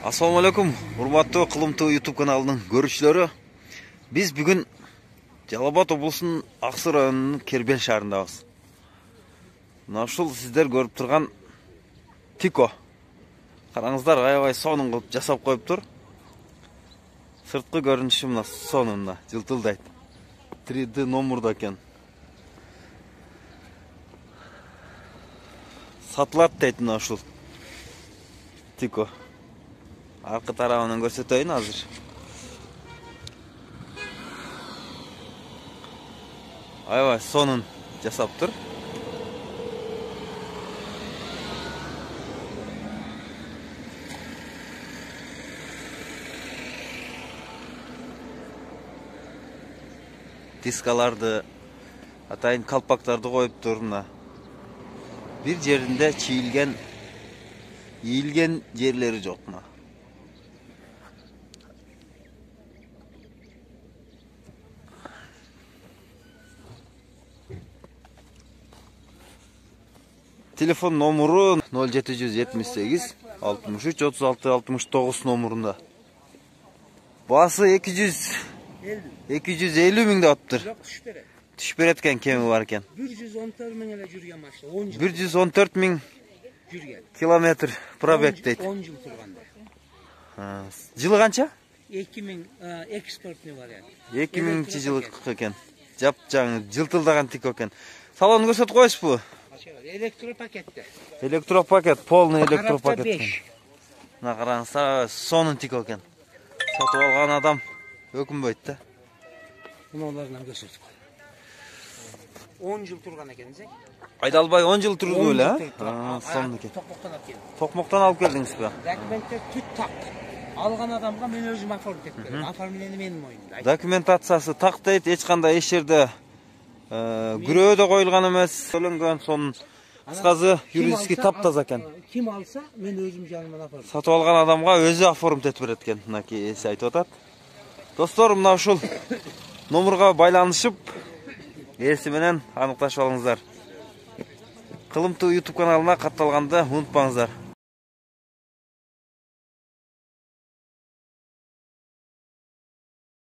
Assalamu alaikum, урматтуу Кылымтуу YouTube каналынын көрүүчүлөрү. Биз бүгүн Жалал Абад облусунун Аксы районунун Кербен шаарындабыз. Мына ушул сиздер көрүп турган Тико. Караңыздар, аябай сонун кылып жасап коюптур. Сырткы көрүнүшү мына сонунда жылтылдайт. 3D номурда экен. Сатылат дейт мына ушул Тико. Аркы тарабынан көрсөтөйүн азыр. Аябай сонун жасаптыр. Дискаларды, атайын калпактарды коюптур мына. Бир жеринде чийилген, ийилген жерлери жок мына. Телефон номуру 0778 63 36 69 номурунда. Басы 250 миң деп атыптыр. Түшүп берет экен, кеми бар экен. 114 миң эле жүргөн машина. 114 миң жүргөн. Километр пробег дейт. 10 жыл турганда. Жылы канча? 2000 экспортный вариант. 2000 жылдык экен. Жап-жаңы жылтылдаган Тико экен. Салонун көрсөтүп коесузбу? Электропакетте. Электропакет, полный электропакет. 5. Мына караңыздар, сонун Тико экен. Сатып алган адам өкүнбөйт да. Мунулардан көрсөтүп. 10 жыл турган экенсең. Айдалбай 10 жыл турду эле, сонун экен. Токмоктон алып келдим. Токмоктон алып келдиңизби? Документтер түт так. Алган адамга мен өзүм оформить этип берем. Оформление менин моюнда. Документациясы так дейт, эч кандай эч жерде күрөө да коюлган эмес, төлөнгөн, сонун. Кыскасы юридический таптаза экен. Ким алса, мен өзүм жанымдан оформить. Сатып алган адамга өзү оформить этип берет экен, мынакей эси айтып атат. Достор, мына ушул номурга байланышып, эси менен аныкташып алыңыздар. Кылымтуу YouTube каналына катталганды унутпаңыздар.